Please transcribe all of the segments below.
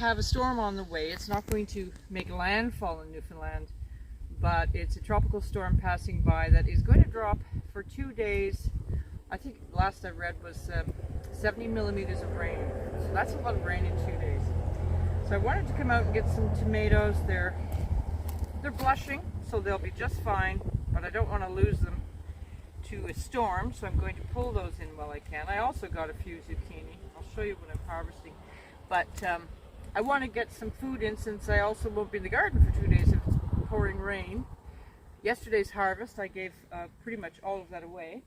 have a storm on the way. It's not going to make landfall in Newfoundland, but it's a tropical storm passing by that is going to drop for 2 days. I think last I read was 70 millimeters of rain. So that's a lot of rain in 2 days. So I wanted to come out and get some tomatoes. They're blushing, so they'll be just fine, but I don't want to lose them to a storm, so I'm going to pull those in while I can. I also got a few zucchini. I'll show you what I'm harvesting. But I want to get some food in, since I also won't be in the garden for 2 days if it's pouring rain. Yesterday's harvest, I gave pretty much all of that away.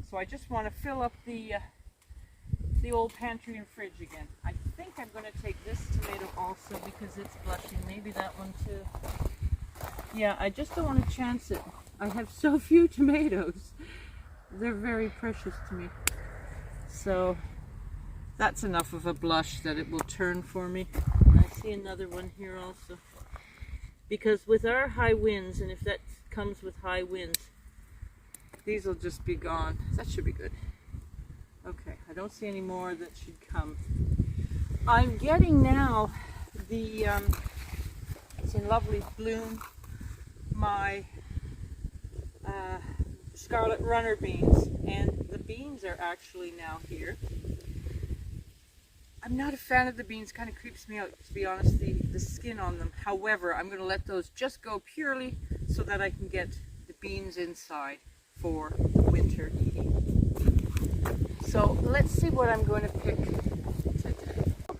So I just want to fill up the old pantry and fridge again. I think I'm going to take this tomato also because it's blushing. Maybe that one too. Yeah, I just don't want to chance it. I have so few tomatoes. They're very precious to me. So that's enough of a blush that it will turn for me. And I see another one here also. Because with our high winds, and if that comes with high winds, these will just be gone. That should be good. Okay, I don't see any more that should come. I'm getting now the, it's in lovely bloom, my scarlet runner beans, and the beans are actually now here. I'm not a fan of the beans, kind of creeps me out, to be honest, the skin on them. However, I'm going to let those just go purely so that I can get the beans inside for winter eating. So let's see what I'm going to pick today.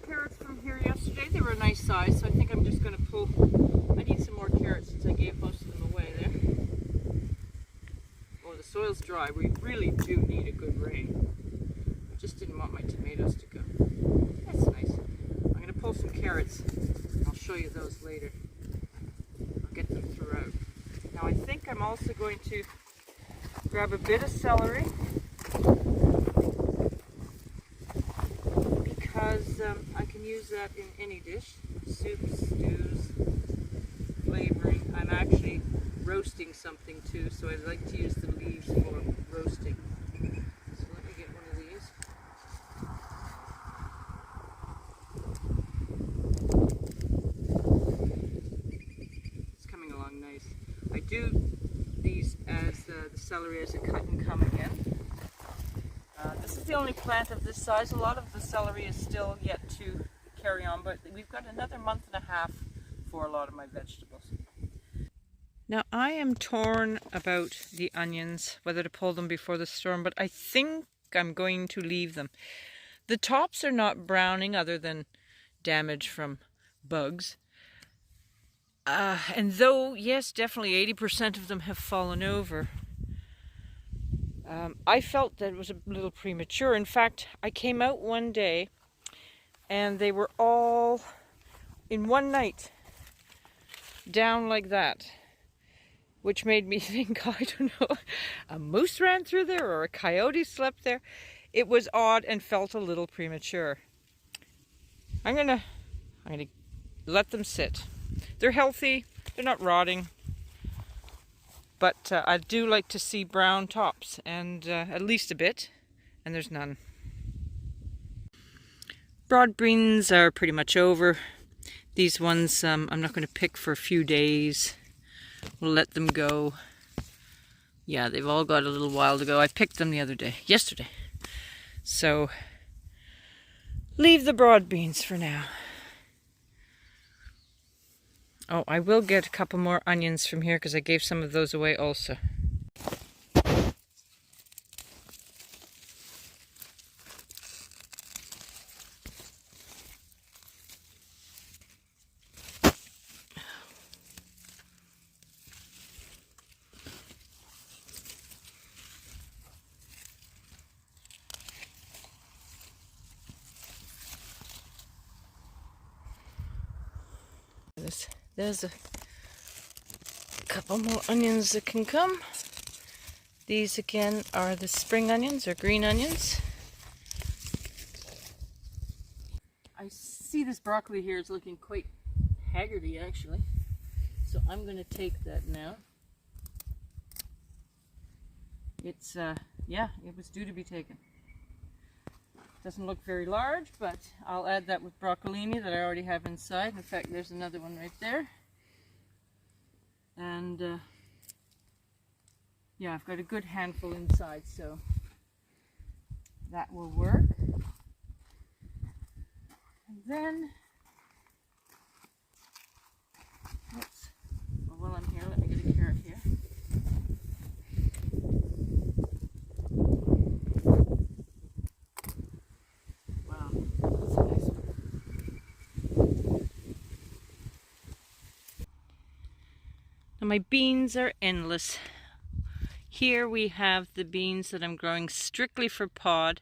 Carrots from here yesterday, they were a nice size, so I think I'm just going to pull. I need some more carrots since I gave most of them away there. Oh, the soil's dry. We really do need a good rain. I just didn't want my tomatoes to go. That's nice. I'm going to pull some carrots. I'll show you those later. I'll get them throughout. Now I think I'm also going to grab a bit of celery because I can use that in any dish. Soups, stews, flavoring. I'm actually roasting something too, so I like to use the leaves for roasting. So let me get one of these. It's coming along nice. I do these as the celery as a cut and come again. This is the only plant of this size. A lot of the celery is still yet to carry on, but we've got another month and a half for a lot of my vegetables. Now I am torn about the onions, whether to pull them before the storm, but I think I'm going to leave them. The tops are not browning other than damage from bugs. And though, yes, definitely 80% of them have fallen over, I felt that it was a little premature. In fact, I came out one day and they were all, in one night, down like that, which made me think, I don't know, a moose ran through there or a coyote slept there. It was odd and felt a little premature. I'm gonna let them sit. They're healthy, they're not rotting, but I do like to see brown tops, and at least a bit, and there's none. Broad beans are pretty much over. These ones I'm not going to pick for a few days. We'll let them go. Yeah, they've all got a little while to go. I picked them yesterday. So leave the broad beans for now. Oh, I will get a couple more onions from here because I gave some of those away also. There's a couple more onions that can come. These again are the spring onions or green onions. I see this broccoli here is looking quite haggardy actually. So I'm going to take that now. It's, yeah, it was due to be taken. Doesn't look very large, but I'll add that with broccolini that I already have inside. In fact, there's another one right there. And yeah, I've got a good handful inside, so that will work. And then, while I'm here, let me get a carrot here. Wow, that's a nice one. Now my beans are endless. Here we have the beans that I'm growing strictly for pod.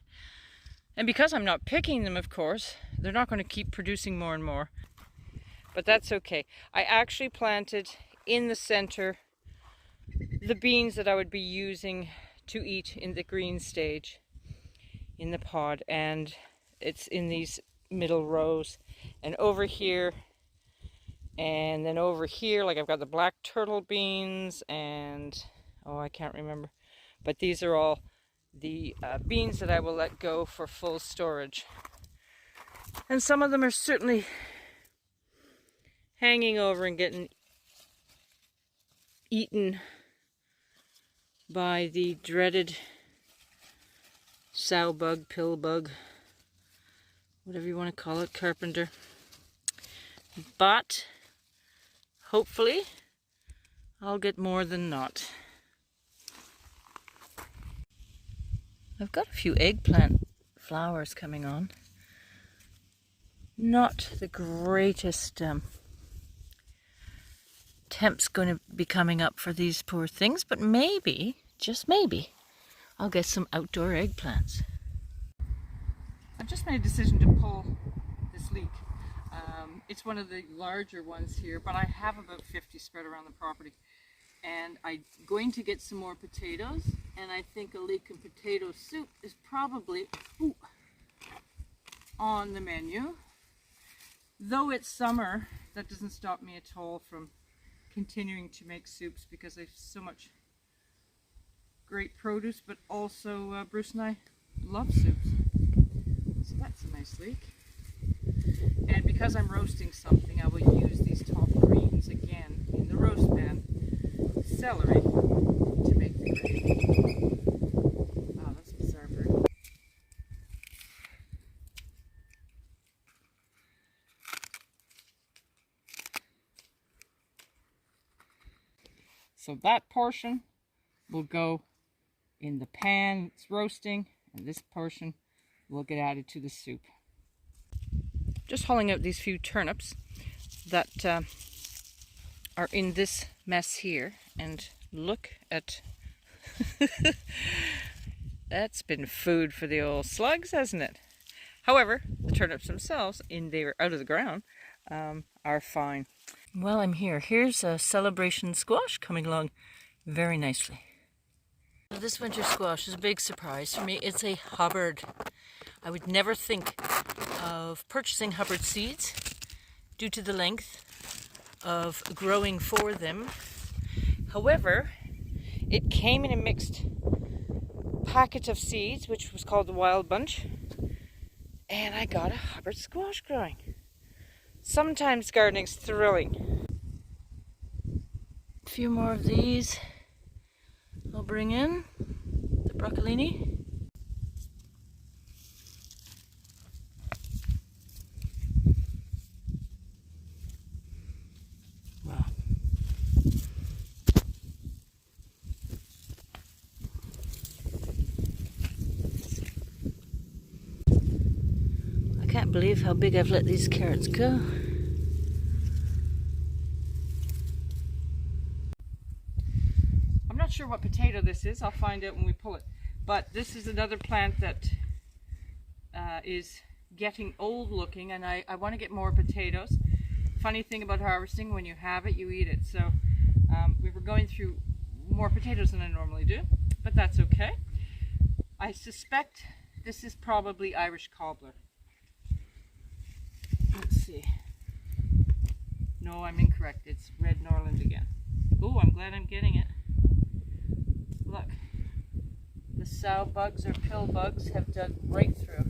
And because I'm not picking them, of course, they're not going to keep producing more and more. But that's okay. I actually planted in the center the beans that I would be using to eat in the green stage in the pod. And it's in these middle rows. And over here, and then over here, like I've got the black turtle beans and, oh, I can't remember. But these are all the beans that I will let go for full storage. And some of them are certainly hanging over and getting eaten by the dreaded sow bug, pill bug, whatever you want to call it, carpenter. But hopefully I'll get more than not. I've got a few eggplant flowers coming on. Not the greatest temps going to be coming up for these poor things, but maybe, just maybe, I'll get some outdoor eggplants. I've just made a decision to pull this leek. It's one of the larger ones here, but I have about 50 spread around the property. And I'm going to get some more potatoes, and I think a leek and potato soup is probably on the menu. Though it's summer, that doesn't stop me at all from continuing to make soups because there's so much great produce, but also Bruce and I love soups. So that's a nice leek. And because I'm roasting something, I will use these top greens again in the roast pan. Celery to make the gravy. Oh, that's a bizarre bird. So that portion will go in the pan it's roasting, and this portion will get added to the soup. Just hauling out these few turnips that are in this mess here, and look at that's been food for the old slugs, hasn't it? However, the turnips themselves, they were out of the ground, are fine. Well, I'm here. Here's a celebration squash coming along very nicely. This winter squash is a big surprise for me. It's a Hubbard. I would never think of purchasing Hubbard seeds due to the length of growing for them. However, it came in a mixed packet of seeds, which was called the Wild Bunch, and I got a Hubbard squash growing. Sometimes gardening's thrilling. A few more of these I'll bring in, the broccolini. Wow. I can't believe how big I've let these carrots go. I'm not sure what potato this is. I'll find out when we pull it. But this is another plant that is getting old looking, and I want to get more potatoes. Funny thing about harvesting, when you have it, you eat it. So we were going through more potatoes than I normally do, but that's okay. I suspect this is probably Irish cobbler. Let's see. No, I'm incorrect. It's red Norland again. Oh, I'm glad I'm getting it. Look, the sow bugs or pill bugs have dug right through.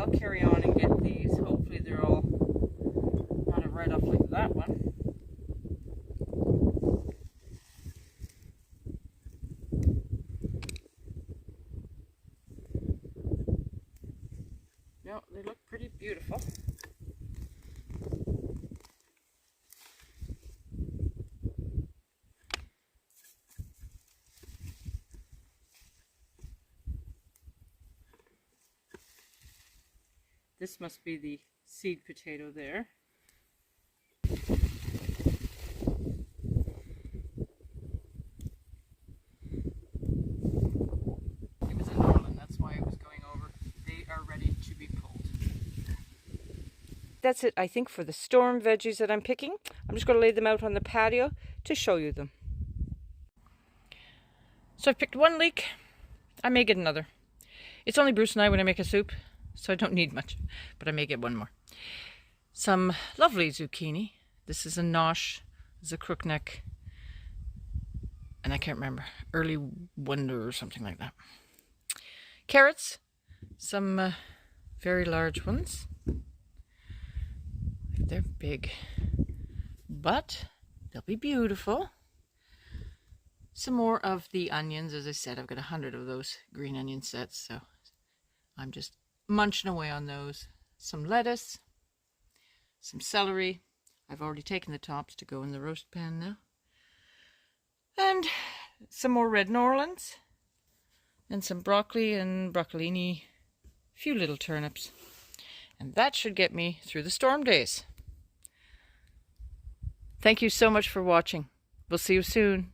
I'll carry on and get these. Hopefully they're all not a write-off like that one. No, they look pretty beautiful. This must be the seed potato there. It was a Norland, that's why it was going over. They are ready to be pulled. That's it, I think, for the storm veggies that I'm picking. I'm just going to lay them out on the patio to show you them. So I've picked one leek. I may get another. It's only Bruce and I when I make a soup, so I don't need much, but I may get one more. Some lovely zucchini. This is a nosh, this is a crookneck, and I can't remember, early wonder or something like that. Carrots, some very large ones. They're big, but they'll be beautiful. Some more of the onions. As I said, I've got 100 of those green onion sets, so I'm just munching away on those. Some lettuce, some celery. I've already taken the tops to go in the roast pan now. And some more red Norlands. And some broccoli and broccolini. A few little turnips. And that should get me through the storm days. Thank you so much for watching. We'll see you soon.